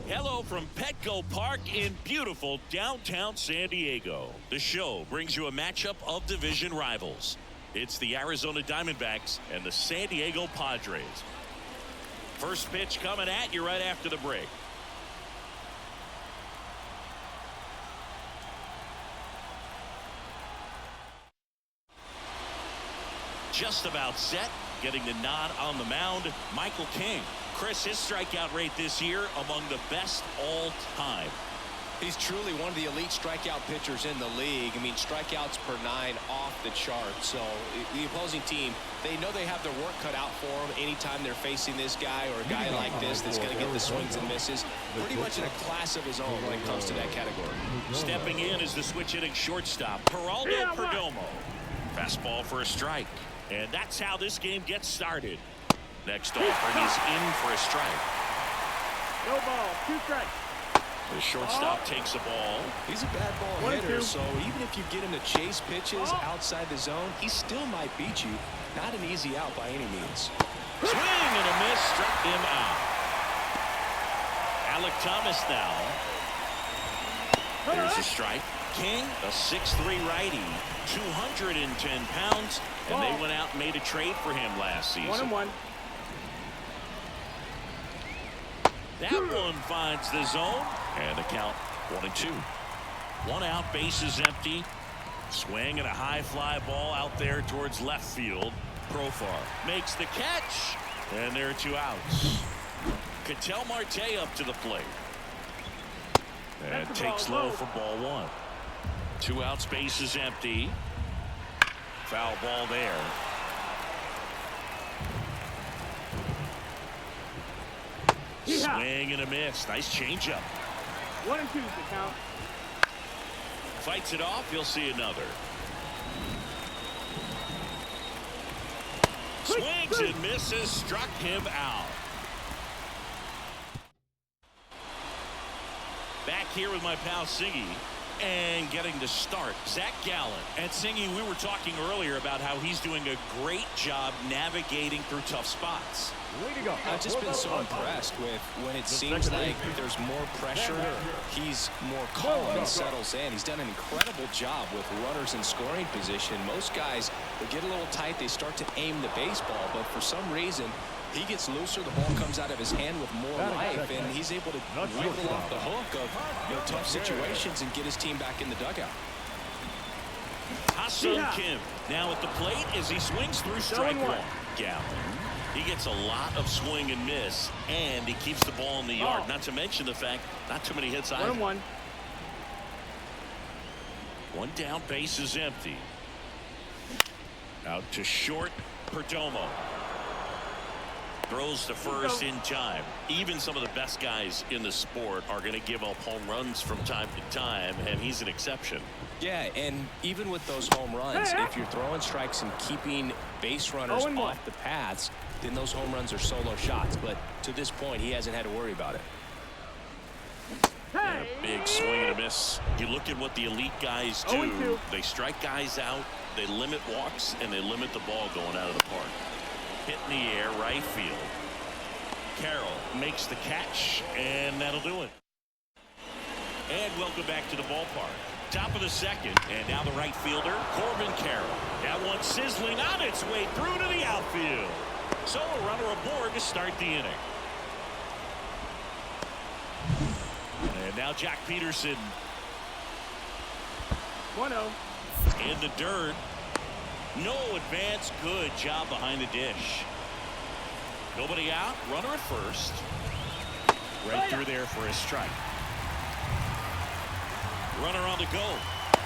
Hello from Petco Park in beautiful downtown San Diego. The show brings you a matchup of division rivals. It's the Arizona Diamondbacks and the San Diego Padres. First pitch coming at you right after the break. Just about set, getting the nod on the mound, Michael King. Chris, his strikeout rate this year among the best all time. He's truly one of the elite strikeout pitchers in the league. I mean, strikeouts per 9 off the chart. So the opposing team, they know they have their work cut out for them anytime they're facing this guy or a guy like this that's going to get the swings and misses. Pretty much in a class of his own when it comes to that category. Stepping in is the switch hitting shortstop, Geraldo Perdomo. Fastball for a strike. And that's how this game gets started. Next offering is in for a strike. No ball, 2 strikes. The shortstop takes a ball. He's a bad ball hitter, so even if you get him to chase pitches outside the zone, he still might beat you. Not an easy out by any means. Swing and a miss, struck him out. Alec Thomas now. There's a strike. King, a 6'3" righty, 210 pounds, and they went out and made a trade for him last season. 1-1. That one finds the zone, and the count 1-2. 1 out, bases empty. Swing and a high fly ball out there towards left field. Profar makes the catch, and there are 2 outs. Ketel Marte up to the plate. And takes low for ball 1. 2 outs, bases empty. Foul ball there. Swing and a miss. Nice changeup. 1-2 the count. Fights it off. You'll see another. Swings and misses. Struck him out. Back here with my pal Singy. And getting to start, Zach Gallen. And Singy, we were talking earlier about how he's doing a great job navigating through tough spots. Way to go. I've just been so impressed with when it seems like there's more pressure, he's more calm and settles in. He's done an incredible job with runners in scoring position. Most guys, they get a little tight, they start to aim the baseball, but for some reason, he gets looser, the ball comes out of his hand with more life, and he's able to wiggle off the hook of tough situations and get his team back in the dugout. Ha-Seong Kim now at the plate as he swings through strike 1. Gallen. He gets a lot of swing and miss, and he keeps the ball in the yard. Not to mention the fact, not too many hits either. 1-1. 1 down, base is empty. Out to short, Perdomo. Throws to first in time. Even some of the best guys in the sport are going to give up home runs from time to time, and he's an exception. Yeah, and even with those home runs, if you're throwing strikes and keeping base runners off the paths, then those home runs are solo shots. But to this point, he hasn't had to worry about it. And a big swing and a miss. You look at what the elite guys do. They strike guys out, they limit walks, and they limit the ball going out of the park. Hit in the air, right field. Carroll makes the catch, and that'll do it. And welcome back to the ballpark. Top of the second, and now the right fielder, Corbin Carroll. That one sizzling on its way through to the outfield. So a runner aboard to start the inning. And now Jack Peterson. 1-0. In the dirt. No advance. Good job behind the dish. Nobody out. Runner at first. Right through there for a strike. Runner on the go.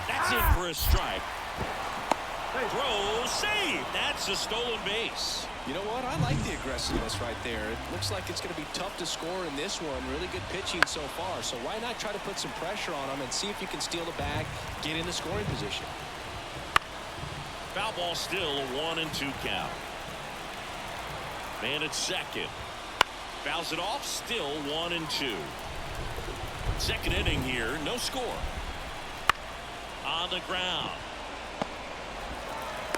That's in for a strike. Throw, save. That's a stolen base. You know what? I like the aggressiveness right there. It looks like it's going to be tough to score in this one. Really good pitching so far. So why not try to put some pressure on him and see if you can steal the bag, get in the scoring position. Foul ball still, a 1-2 count. Man at second. Fouls it off, still 1-2. Second inning here, no score. On the ground.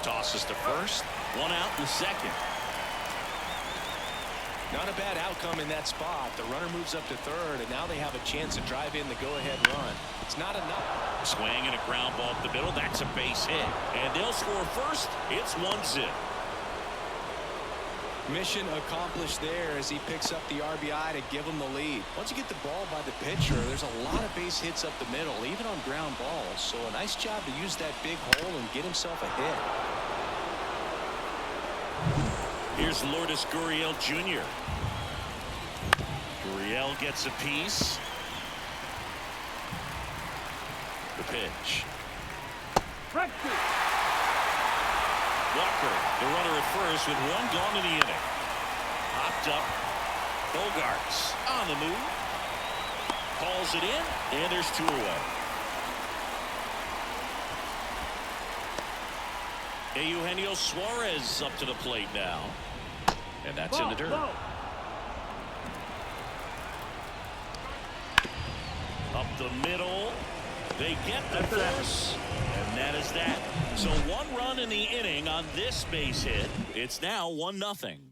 Tosses to first. 1 out in the second. Not a bad outcome in that spot. The runner moves up to third, and now they have a chance to drive in the go-ahead run. It's not enough. Swing and a ground ball up the middle. That's a base hit. And they'll score first. It's 1-0. Mission accomplished there as he picks up the RBI to give him the lead. Once you get the ball by the pitcher, there's a lot of base hits up the middle, even on ground balls. So a nice job to use that big hole and get himself a hit. Here's Lourdes Gurriel Jr. Gurriel gets a piece. The pitch. Walker, the runner at first with one gone in the inning. Popped up. Bogaerts on the move. Calls it in, and there's 2 away. Eugenio Suarez up to the plate now. And that's in the dirt. Up the middle. They get the force. And that is that. So 1 run in the inning on this base hit. It's now 1-0.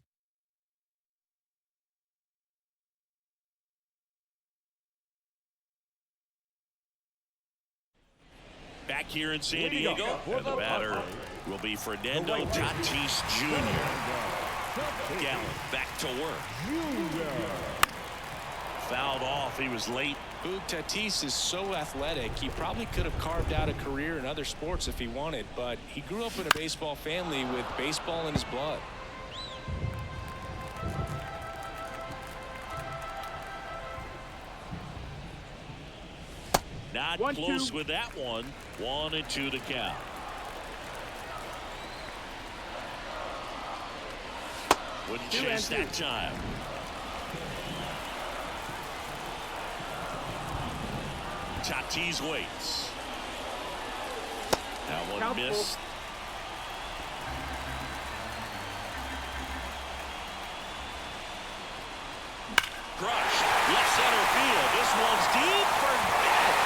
Back here in San Diego, and the batter will be Fernando Tatis Jr. Gallen back to work. Fouled off. He was late. Tatis is so athletic. He probably could have carved out a career in other sports if he wanted, but he grew up in a baseball family with baseball in his blood. Not close with that one. 1-2 to count. Wouldn't chase that time. Tatis waits. That one missed. Crushed. Left center field. This one's deep. Forget it.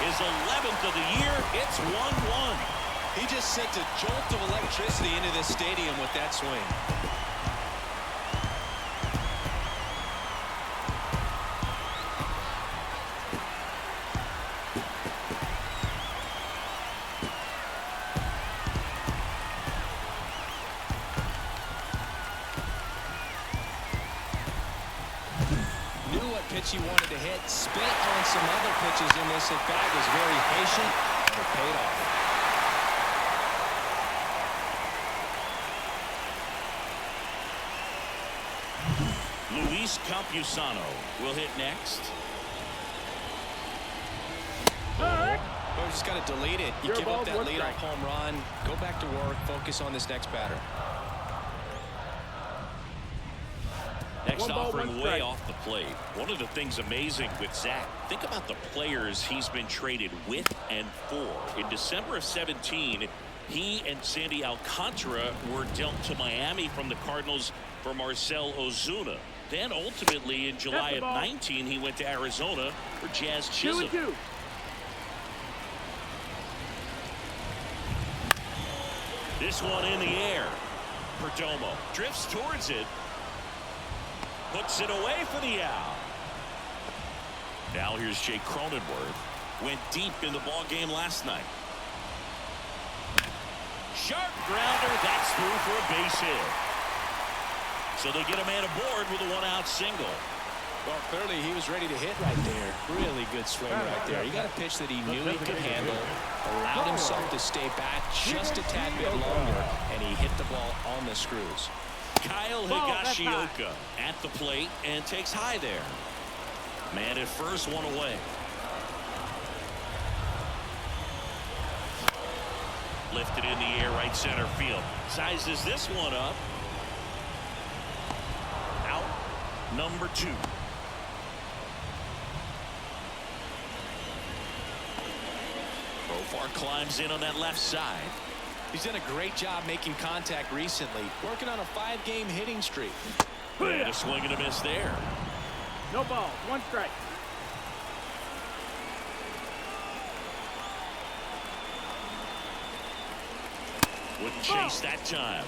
His 11th of the year. It's 1-1. He just sent a jolt of electricity into this stadium with that swing. He wanted to hit, spit on some other pitches in this at bat, was very patient, and it paid off. Luis Campusano will hit next. Oh, just got to delete it. You give up that leadoff home run, go back to work, focus on this next batter. Next offering way off the plate. One of the things amazing with Zach, think about the players he's been traded with and for. In December of 17, he and Sandy Alcantara were dealt to Miami from the Cardinals for Marcell Ozuna. Then ultimately in July of 19, he went to Arizona for Jazz Chisholm. 2-2. This one in the air. Perdomo drifts towards it. Puts it away for the out. Now here's Jake Cronenworth. Went deep in the ball game last night. Sharp grounder. That's through for a base hit. So they get a man aboard with a 1-out single. Well, clearly he was ready to hit right there. Really good swing right there. He got a pitch that he knew he could handle, allowed himself to stay back just a tad bit longer, and he hit the ball on the screws. Kyle Higashioka at the plate and takes high there. Man at first, one away. Lifted in the air, right center field. Sizes this one up. Out, number 2. Profar climbs in on that left side. He's done a great job making contact recently, working on a 5-game hitting streak. And a swing and a miss there. No ball, 1 strike. Wouldn't chase that time.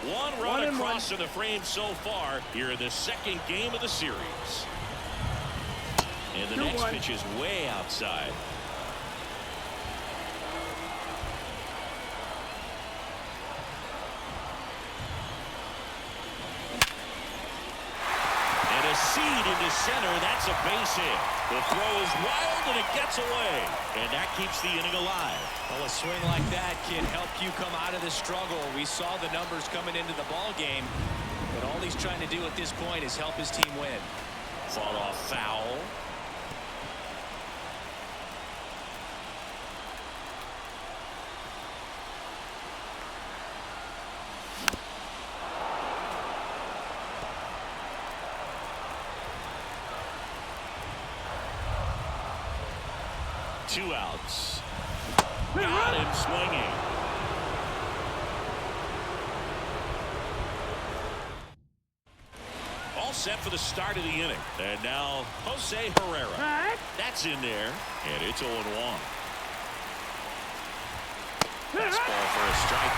One run across in the frame so far here in the second game of the series. And the next pitch is way outside. And a seed into center. That's a base hit. The throw is wild and it gets away. And that keeps the inning alive. Well, a swing like that can help you come out of the struggle. We saw the numbers coming into the ball game, but all he's trying to do at this point is help his team win. Fought off foul. Two outs. Got him swinging. All set for the start of the inning. And now Jose Herrera. That's in there. And it's 0-1. Fastball for a strike.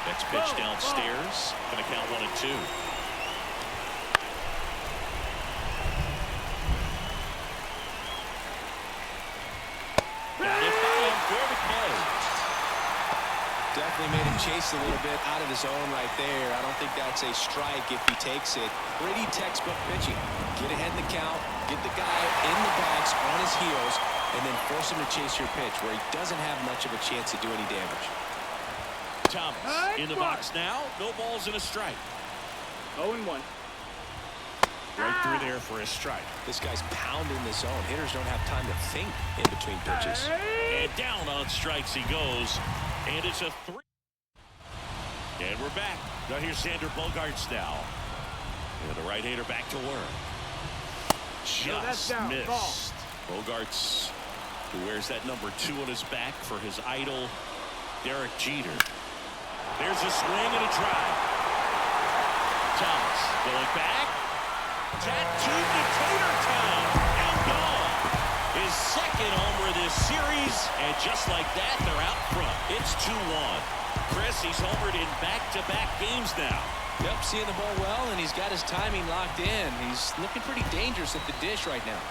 Next pitch downstairs. Going to count 1-2. Definitely made him chase a little bit out of his zone right there. I don't think that's a strike if he takes it. Pretty textbook pitching. Get ahead in the count, get the guy in the box on his heels, and then force him to chase your pitch where he doesn't have much of a chance to do any damage. Thomas in the box now. No balls and a strike. 0-1. Right through there for a strike. This guy's pounding the zone. Hitters don't have time to think in between pitches. And down on strikes he goes. And it's a 3. And we're back. Now here's Xander Bogaerts now. And the right-hander back to work. Just missed. Bogaerts, who wears that number 2 on his back for his idol, Derek Jeter. There's a swing and a drive. Thomas going back. Tattooed to Tater Town. And gone. His second homer of this series. And just like that, they're out front. It's 2-1. Chris, he's homered in back-to-back games now. Yep, seeing the ball well, and he's got his timing locked in. He's looking pretty dangerous at the dish right now.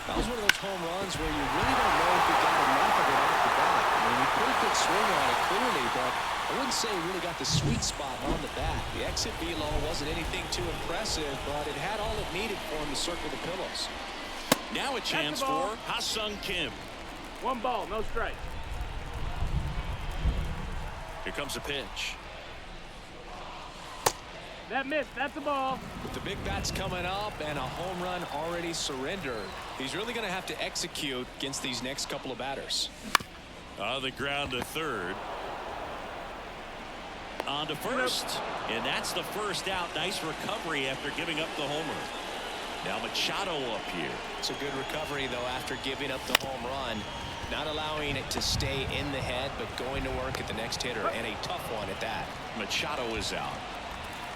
That was one of those home runs where you really don't know if he got enough of it off the bat. I mean, he put a good swing on it clearly, but I wouldn't say he really got the sweet spot on the bat. The exit velo wasn't anything too impressive, but it had all it needed for him to circle the pillows. Now a chance for Ha-Sung Kim. 1 ball, no strike. Here comes a pitch. That missed. That's a ball. With the big bats coming up and a home run already surrendered, he's really going to have to execute against these next couple of batters. On the ground to third. On to first. And that's the first out. Nice recovery after giving up the homer. Now Machado up here. It's a good recovery, though, after giving up the home run. Not allowing it to stay in the head, but going to work at the next hitter, and a tough one at that. Machado is out.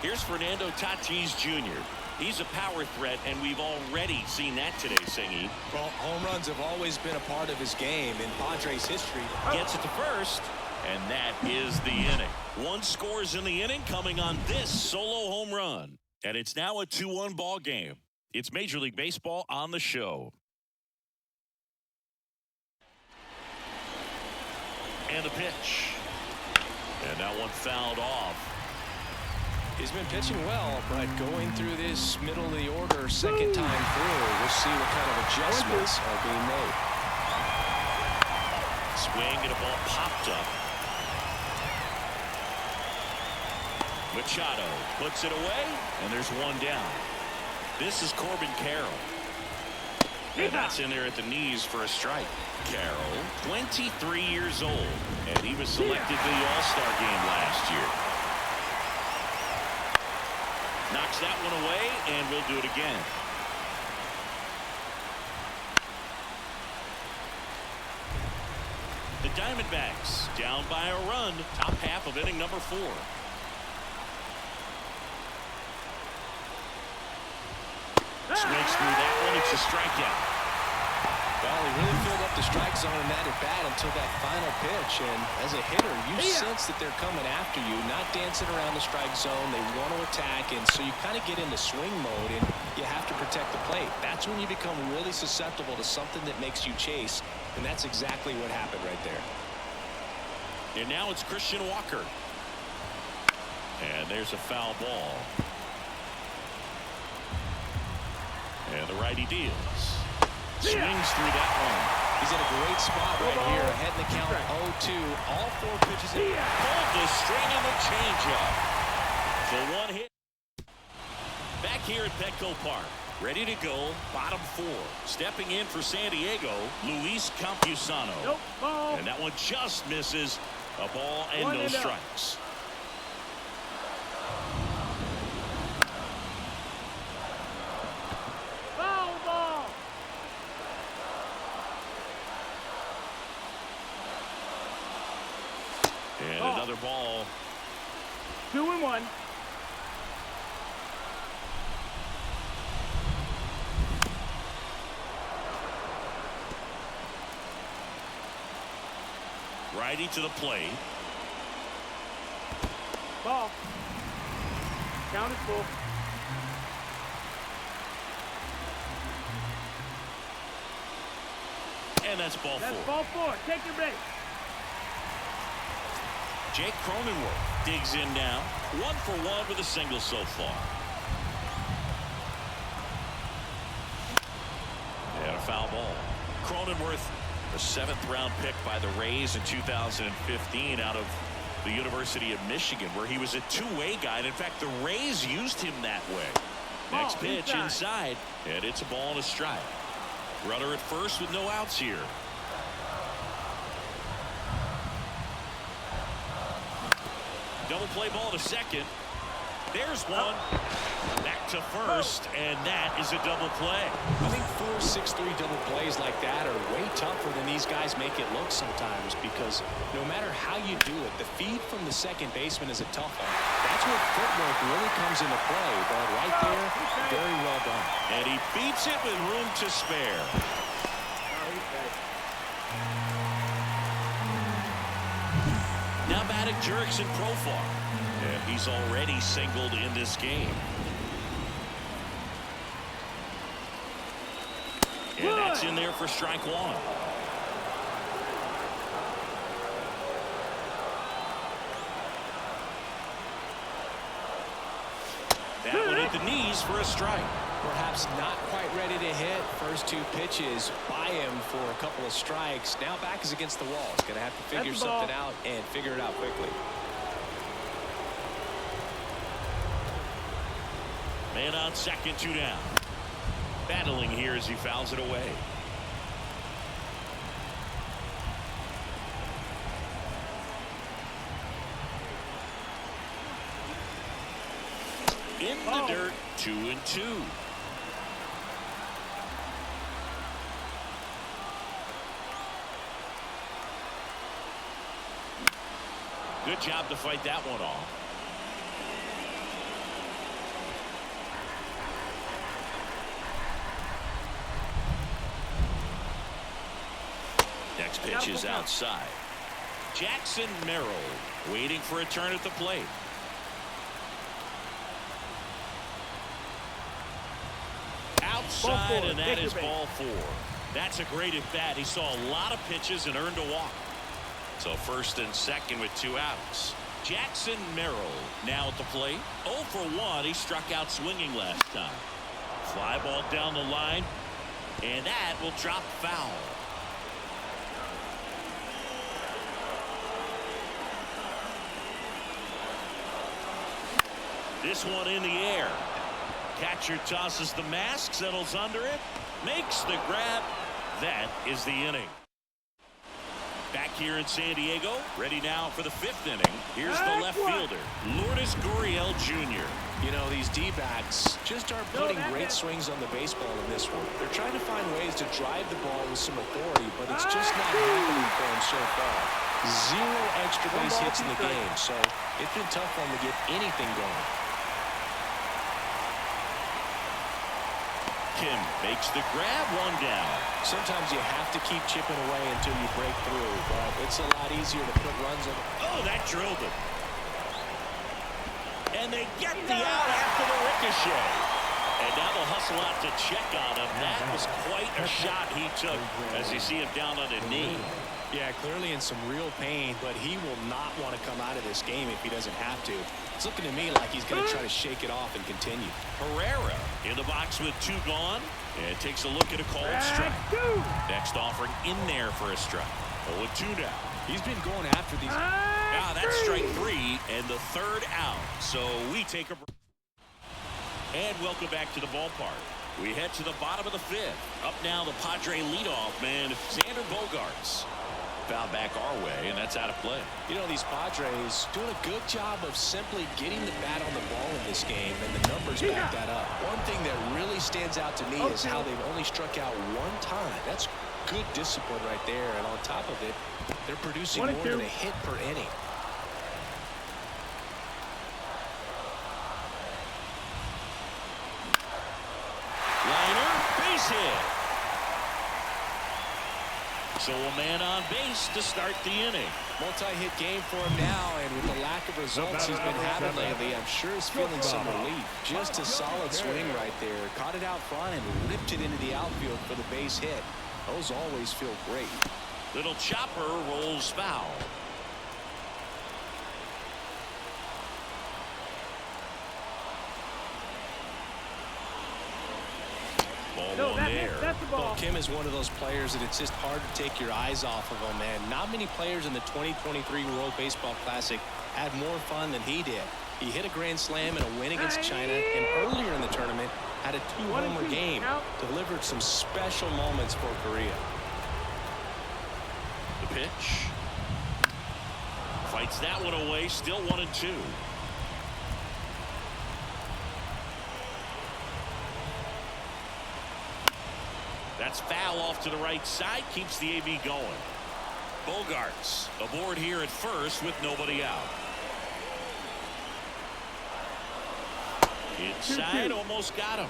Here's Fernando Tatis Jr. He's a power threat, and we've already seen that today, Singy. Well, home runs have always been a part of his game in Padres history. Gets it to first, and that is the inning. 1 scores in the inning coming on this solo home run. And it's now a 2-1 ball game. It's Major League Baseball on the show. And the pitch. And that one fouled off. He's been pitching well, but going through this middle of the order second time through, we'll see what kind of adjustments are being made. Swing and a ball popped up. Machado puts it away, and there's 1 down. This is Corbin Carroll. And that's in there at the knees for a strike. Carroll, 23 years old, and he was selected to the All-Star game last year. Knocks that one away, and we'll do it again. The Diamondbacks down by a run, top half of inning number 4. Swings a strikeout. Well, he really filled up the strike zone in that at-bat until that final pitch. And as a hitter, you sense that they're coming after you, not dancing around the strike zone. They want to attack, and so you kind of get into swing mode, and you have to protect the plate. That's when you become really susceptible to something that makes you chase, and that's exactly what happened right there. And now it's Christian Walker. And there's a foul ball. And the righty deals. Swings through that one. He's in a great spot right here. Ahead in the count 0-2. All 4 pitches in. Pulled the string and the changeup. So 1 hit. Back here at Petco Park. Ready to go. Bottom 4. Stepping in for San Diego, Luis Campusano. Nope, ball. And that one just misses. A ball and no strikes. And another ball. 2-1. Righty to the plate. Ball. Count is full. And that's ball 4. That's ball 4. Take your base. Jake Cronenworth digs in now. 1 for 1 with a single so far. And a foul ball. Cronenworth, a 7th-round pick by the Rays in 2015 out of the University of Michigan, where he was a two-way guy. And in fact, the Rays used him that way. Next pitch inside, and it's a ball and a strike. Runner at first with no outs here. Double play ball to second. There's one. Back to first, and that is a double play. I think 4-6-3 double plays like that are way tougher than these guys make it look sometimes, because no matter how you do it, the feed from the second baseman is a tough one. That's where footwork really comes into play, but right there, very well done. And he beats it with room to spare. Now batting Jurickson Profar. And he's already singled in this game. And that's in there for strike 1. That one at the knees for a strike. Perhaps not quite ready to hit. First 2 pitches by him for a couple of strikes. Now back is against the wall. He's going to have to figure something out and figure it out quickly. Man on second, 2 down. Battling here as he fouls it away. In the dirt, 2-2. Good job to fight that one off. Next pitch is outside. Jackson Merrill waiting for a turn at the plate. Outside, and that is ball 4. That's a great at bat. He saw a lot of pitches and earned a walk. So first and second with 2 outs. Jackson Merrill now at the plate. 0 for 1. He struck out swinging last time. Fly ball down the line, and that will drop foul. This one in the air. Catcher tosses the mask, settles under it, makes the grab. That is the inning. Back here in San Diego, ready now for the 5th inning. Here's the left fielder, Lourdes Gurriel Jr. You know, these D-backs just aren't putting great swings on the baseball in this one. They're trying to find ways to drive the ball with some authority, but it's just not happening for them so far. 0 extra base hits in the game, so it's been tough for them to get anything going. Kim makes the grab, one down. Sometimes you have to keep chipping away until you break through, but it's a lot easier to put runs on. Oh, that drilled him. And they get the out after the ricochet. And now they'll hustle out to check on him. That was quite a shot he took as you see him down on a knee. Yeah, clearly in some real pain, but he will not want to come out of this game if he doesn't have to. It's looking to me like he's going to try to shake it off and continue. Herrera in the box with 2 gone. And takes a look at a called strike. Next offering in there for a strike. 0-2 now. He's been going after these. That's strike 3 and the 3rd out. So we take a break. And welcome back to the ballpark. We head to the bottom of the 5th. Up now the Padre leadoff man, Xander Bogaerts. Foul back our way, and that's out of play. You know, these Padres doing a good job of simply getting the bat on the ball in this game, and the numbers back that up. One thing that really stands out to me is how they've only struck out 1 time. That's good discipline right there, and on top of it, they're producing more than a hit per inning. Liner, base hit. So a man on base to start the inning. Multi-hit game for him now, and with the lack of results he's been having lately, I'm sure he's feeling some relief. Just a solid swing right there. Caught it out front and ripped it into the outfield for the base hit. Those always feel great. Little chopper rolls foul. Ball one there. That's the ball. Well, Kim is one of those players that it's just hard to take your eyes off of him, man. Not many players in the 2023 World Baseball Classic had more fun than he did. He hit a grand slam in a win against China, and earlier in the tournament had a 2-homer game. Delivered some special moments for Korea. The pitch. Fights that one away. Still 1-2. That's foul off to the right side. Keeps the AB going. Bogaerts aboard here at first with nobody out. Inside, almost got him.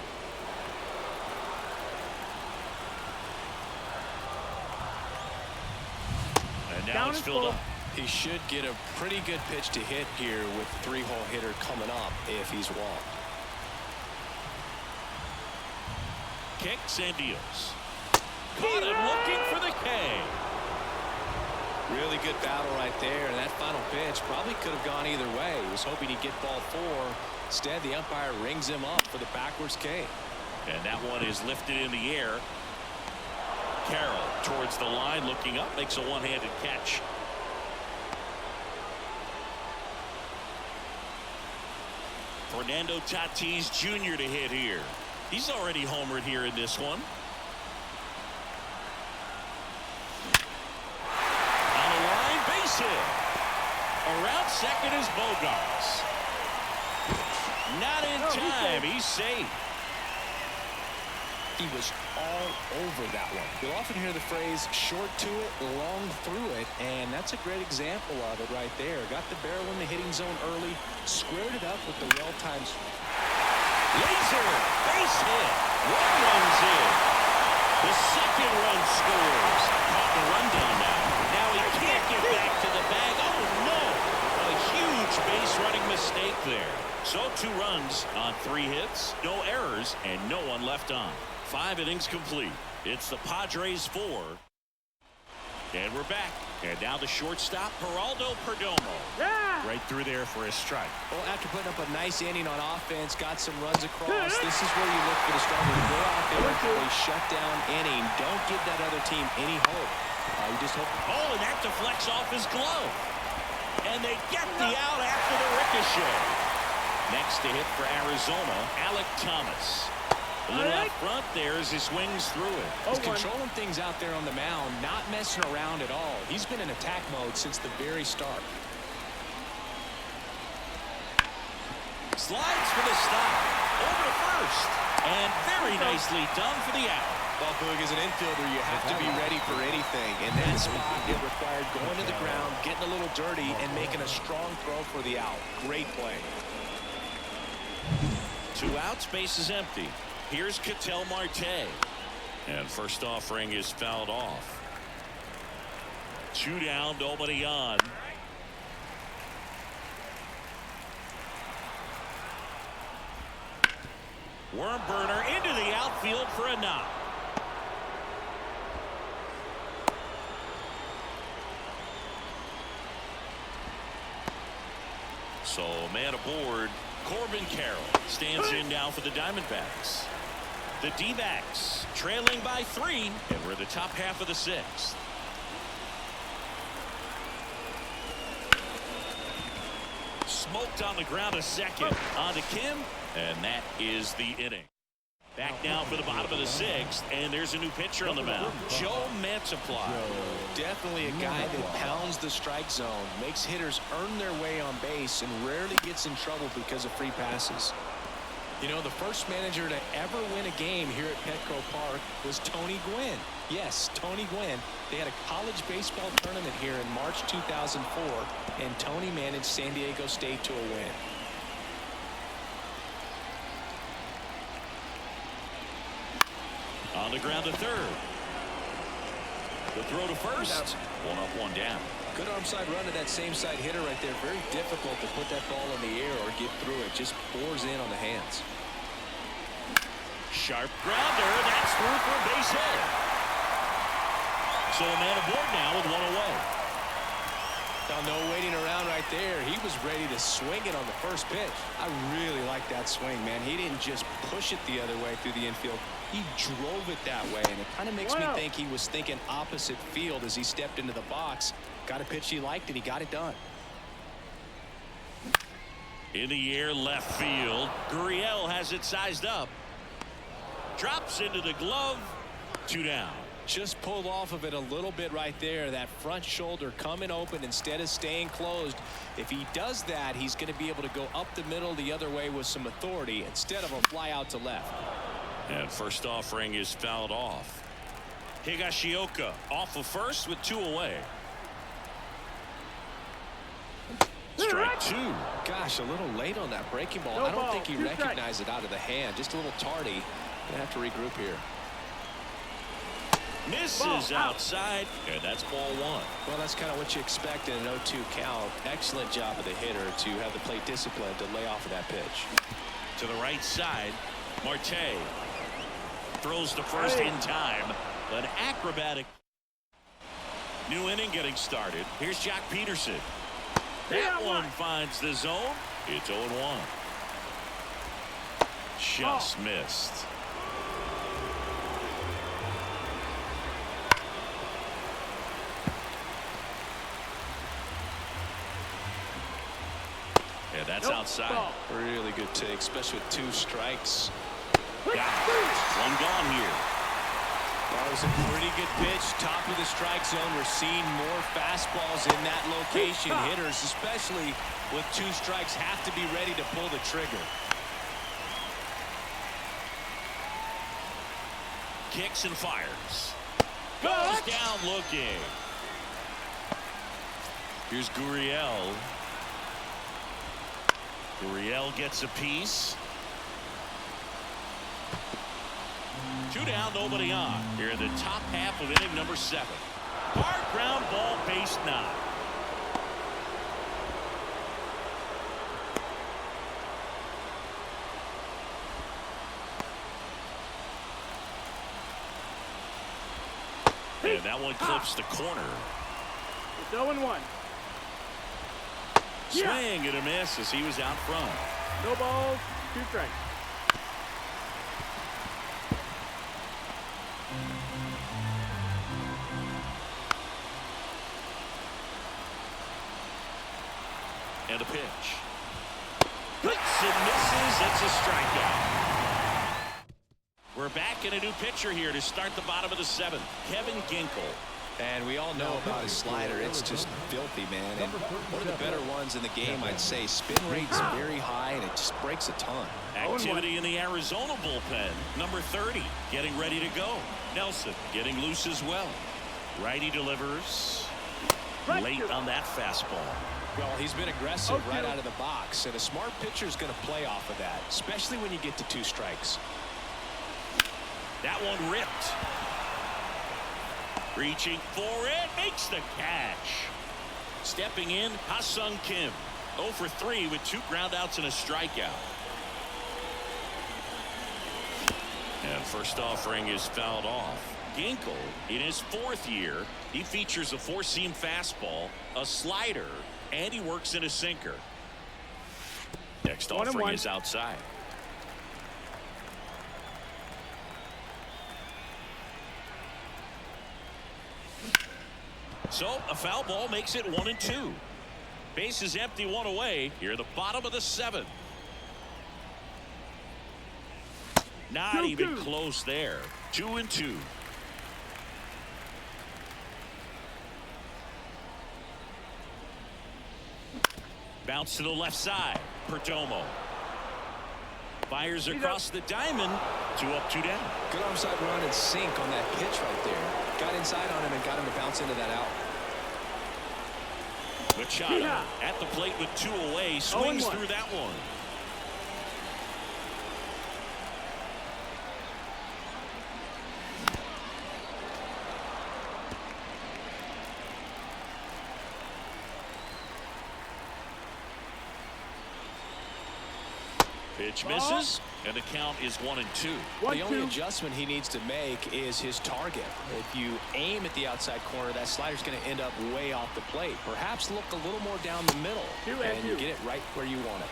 And now it's filled up. He should get a pretty good pitch to hit here with the 3-hole hitter coming up if he's walked. Kicks and deals. Caught him looking for the K. Really good battle right there, and that final pitch probably could have gone either way. He was hoping he'd get ball 4. Instead, the umpire rings him up for the backwards K. And that one is lifted in the air. Carroll towards the line, looking up, makes a one-handed catch. Fernando Tatis Jr. to hit here. He's already homered here in this one. On the line, base hit. Around second is Bogaerts. Not in time. He's safe. He was all over that one. You'll often hear the phrase short to it, long through it, and that's a great example of it right there. Got the barrel in the hitting zone early, squared it up with the well-timed. Laser, base hit. 1 runs in. The second run scores. Caught the run down now. Now he can't get back to the bag. Oh no! A huge base running mistake there. So 2 runs on 3 hits, no errors, and no one left on. 5 innings complete. It's the Padres 4. And we're back. And now the shortstop, Geraldo Perdomo. Right through there for a strike. Well, after putting up a nice inning on offense, got some runs across, this is where you look for the starter to go out there and play shutdown inning. Don't give that other team any hope. You just hope. Oh, and that deflects off his glove. And they get the out after the ricochet. Next to hit for Arizona, Alek Thomas. A little out front there as he swings through it. He's controlling things out there on the mound, not messing around at all. He's been in attack mode since the very start. Slides for the stop. Over to first. And very nicely done for the out. Well, Boog, as an infielder, you have to be ready for anything. In that spot, it required going to the ground, getting a little dirty, and making a strong throw for the out. Great play. 2 outs, base is empty. Here's Ketel Marte. And first offering is fouled off. 2 down, nobody on. Worm burner into the outfield for a knock. So man aboard. Corbin Carroll stands in now for the Diamondbacks. The D-backs trailing by 3, and we're in the top half of the 6th. Smoked on the ground a second. On to Kim, and that is the inning. Back now for the bottom of the 6th, and there's a new pitcher on the mound, Joe Mantiply. Definitely a guy that pounds the strike zone, makes hitters earn their way on base, and rarely gets in trouble because of free passes. You know, the first manager to ever win a game here at Petco Park was Tony Gwynn. Yes, Tony Gwynn. They had a college baseball tournament here in March 2004, and Tony managed San Diego State to a win. On the ground to third. The throw to first. 1 up, 1 down. Good arm side run to that same side hitter right there. Very difficult to put that ball in the air or get through it. Just pours in on the hands. Sharp grounder. That's through for a base hit. So a man aboard now with 1 away. Now, no waiting around right there. He was ready to swing it on the first pitch. I really like that swing, man. He didn't just push it the other way through the infield. He drove it that way, and it kind of makes me think he was thinking opposite field as he stepped into the box. Got a pitch he liked, and he got it done. In the air, left field. Gurriel has it sized up. Drops into the glove. 2 down. Just pulled off of it a little bit right there. That front shoulder coming open instead of staying closed. If he does that, he's going to be able to go up the middle the other way with some authority instead of a fly out to left. And first offering is fouled off. Higashioka off of first with 2 away. Strike 2. Gosh, a little late on that breaking ball. I don't think he recognized it out of the hand. Just a little tardy. Gonna have to regroup here. Misses outside, and that's ball 1. Well, that's kind of what you expect in an 0-2 count. Excellent job of the hitter to have the plate discipline to lay off of that pitch. To the right side, Marte throws to first in time. An acrobatic. New inning getting started. Here's Jack Peterson. That one finds the zone. It's 0-1. Just missed. Yeah, that's outside. Really good take, especially with 2 strikes. Got it. 1 gone here. That was a pretty good pitch. Top of the strike zone. We're seeing more fastballs in that location. Hitters, especially with 2 strikes, have to be ready to pull the trigger. Kicks and fires. Goes down looking. Here's Gurriel. Gurriel gets a piece. 2 down, nobody on. Here in the top half of inning number 7. Hard ground ball, base knock. And that one clips the corner. It's 0-1. Swing and a miss as he was out front. No balls, 2 strikes. And a pitch. Hits and misses. That's a strikeout. We're back in a new pitcher here to start the bottom of the 7th. Kevin Ginkel. And we all know about his slider. It's just filthy, man. And one of the better ones in the game, I'd say. Spin rate's very high, and it just breaks a ton. Activity in the Arizona bullpen. Number 30 getting ready to go. Nelson getting loose as well. Righty delivers. Late on that fastball. Well, he's been aggressive right out of the box, and a smart pitcher is going to play off of that, especially when you get to 2 strikes. That one ripped. Reaching for it, makes the catch. Stepping in, Ha-Sung Kim. 0 for 3 with 2 groundouts and a strikeout. And first offering is fouled off. Ginkel, in his 4th year, he features a 4-seam fastball, a slider, and he works in a sinker. Next offering is outside. So a foul ball makes it 1-2. Base is empty, 1 away. Here at the bottom of the 7th. Not even close there. 2-2. Bounce to the left side. Perdomo fires across the diamond. 2 up, 2 down. Good onside run and sink on that pitch right there. Got inside on him and got him to bounce into that out. Machado at the plate with 2 away. Swings through that one. Pitch misses, and the count is 1-2. The only adjustment he needs to make is his target. If you aim at the outside corner, that slider's going to end up way off the plate. Perhaps look a little more down the middle and get it right where you want it.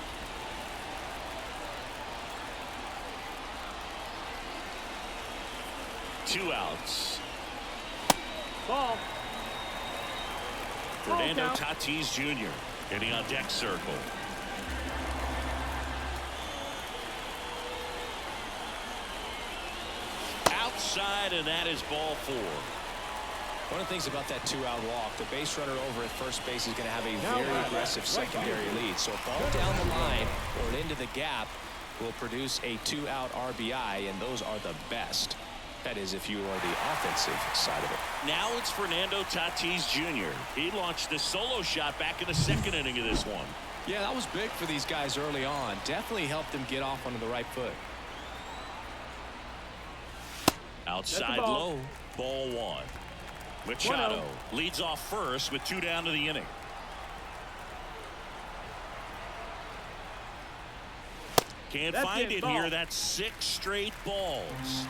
Two outs. Ball. Fernando Tatis Jr. getting on deck circle. Outside, and that is ball 4. One of the things about that 2-out walk, the base runner over at first base is going to have a very aggressive secondary lead. So a ball down the line or into the gap will produce a 2-out RBI, and those are the best. That is, if you are the offensive side of it. Now it's Fernando Tatis Jr. He launched a solo shot back in the 2nd inning of this one. Yeah, that was big for these guys early on. Definitely helped them get off onto the right foot. Outside low, ball 1. Machado leads off first with 2 down to the inning. Can't find it here. That's 6 straight balls.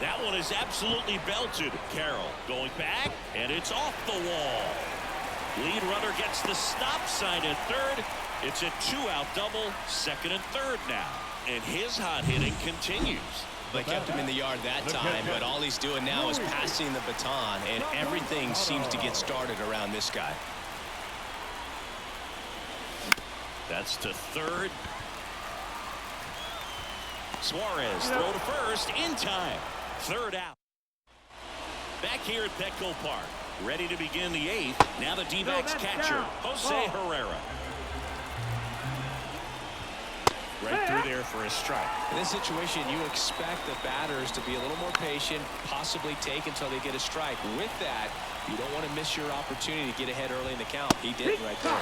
That one is absolutely belted. Carroll going back, and it's off the wall. Lead runner gets the stop sign at 3rd. It's a 2-out double, 2nd and 3rd now. And his hot hitting continues. They kept him in the yard that time, but all he's doing now is passing the baton, and everything seems to get started around this guy. That's to 3rd. Suarez throw to 1st in time. 3rd out. Back here at Petco Park, ready to begin the 8th. Now the D-backs catcher, Jose Herrera. Right through there for a strike. In this situation, you expect the batters to be a little more patient, possibly take until they get a strike. With that, you don't want to miss your opportunity to get ahead early in the count. He did right there.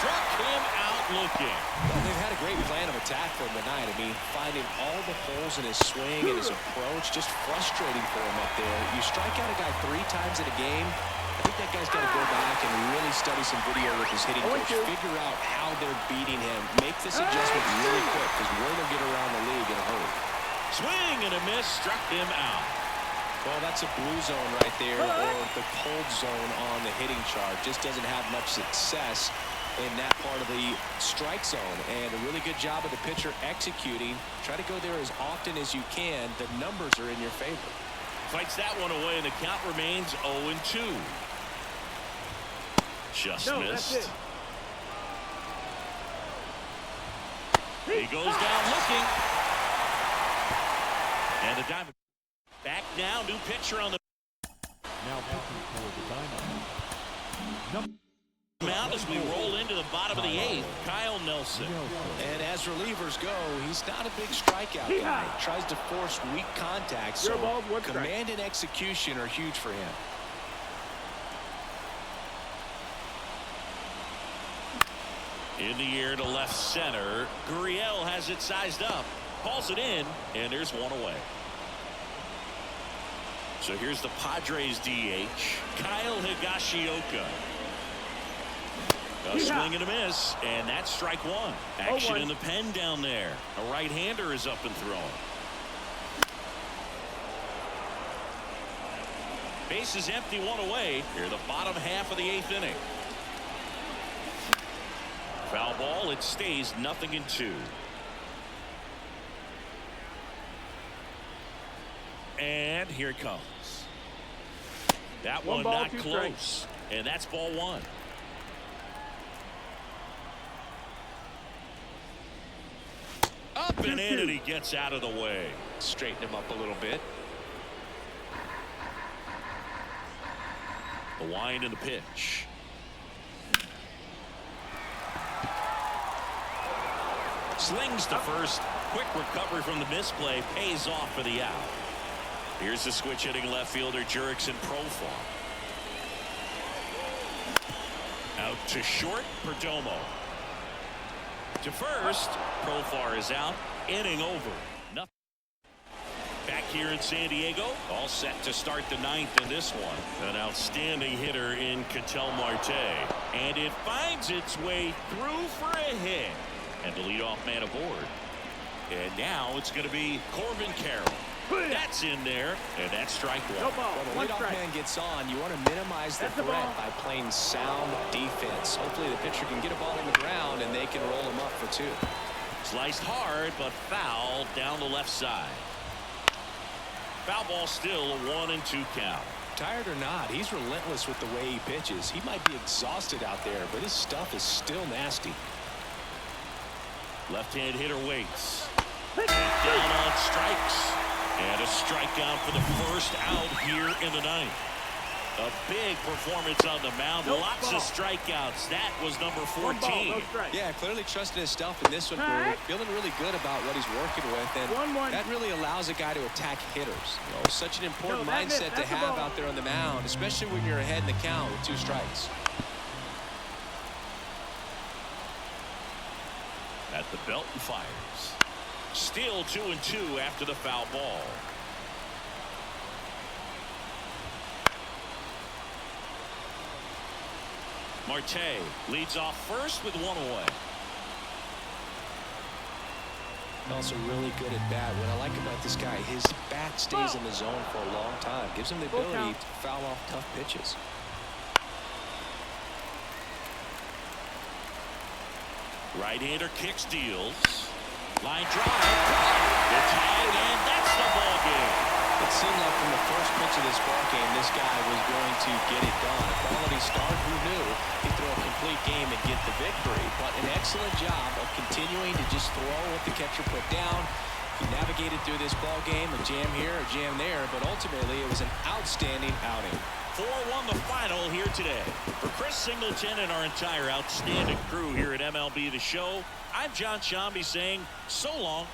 Struck him out looking. Well, they've had a great plan of attack for him tonight. I mean, finding all the holes in his swing and his approach, just frustrating for him up there. You strike out a guy 3 times in a game, I think that guy's got to go back and really study some video with his hitting coach, figure out how they're beating him, make this adjustment really quick, because we're going to get around the league in a hurry. Swing and a miss, struck him out. Well, that's a blue zone right there, or the cold zone on the hitting chart. Just doesn't have much success in that part of the strike zone, and a really good job of the pitcher executing. Try to go there as often as you can. The numbers are in your favor. Fights that one away, and the count remains 0-2. Just missed. He goes down looking. And the Diamondbacks back now. New pitcher on the now pitching for the Diamondbacks. Out as we roll into the bottom of the 8th. Kyle Nelson. And as relievers go, he's not a big strikeout guy. Tries to force weak contact, so command and execution are huge for him. In the air to left center. Gurriel has it sized up. Calls it in, and there's one away. So here's the Padres DH, Kyle Higashioka. A swing and a miss, and that's strike one. Action in the pen down there. A right-hander is up and throwing. Base is empty, one away. Here, the bottom half of the 8th inning. Foul ball, it stays 0-2. And here it comes. That one not close. And that's ball one. Up and in, and he gets out of the way. Straighten him up a little bit. The wind and the pitch. Slings to first. Quick recovery from the misplay. Pays off for the out. Here's the switch hitting left fielder Jurickson Profar. Out to short. Perdomo. To first. Profar is out. Inning over. Nothing. Back here in San Diego. All set to start the 9th in this one. An outstanding hitter in Ketel Marte. And it finds its way through for a hit. And the leadoff man aboard. And now it's going to be Corbin Carroll. That's in there, and that's strike one. When the leadoff man gets on, you want to minimize the threat by playing sound defense. Hopefully the pitcher can get a ball on the ground, and they can roll him up for 2. Sliced hard, but foul down the left side. Foul ball still a 1-2 count. Tired or not, he's relentless with the way he pitches. He might be exhausted out there, but his stuff is still nasty. Left-hand hitter waits. And down on strikes. And a strikeout for the first out here in the 9th. A big performance on the mound. Lots of strikeouts. That was number 14. Yeah, clearly trusting his stuff in this one. Feeling really good about what he's working with. And that really allows a guy to attack hitters. You know, such an important mindset to have out there on the mound, especially when you're ahead in the count with 2 strikes. At the belt and fires. Still 2-2 after the foul ball. Marte leads off first with 1 away. Also really good at bat. What I like about this guy, his bat stays in the zone for a long time. Gives him the ability to foul off tough pitches. Right-hander kicks, deals. Line drive. The tag, and that's the ball game. It seemed like from the first pitch of this ball game, this guy was going to get it done. A quality start, who knew? He'd throw a complete game and get the victory. But an excellent job of continuing to just throw what the catcher put down. He navigated through this ball game, a jam here, a jam there, but ultimately it was an outstanding outing. 4-1 the final here today. For Chris Singleton and our entire outstanding crew here at MLB The Show, I'm John Shambi saying so long.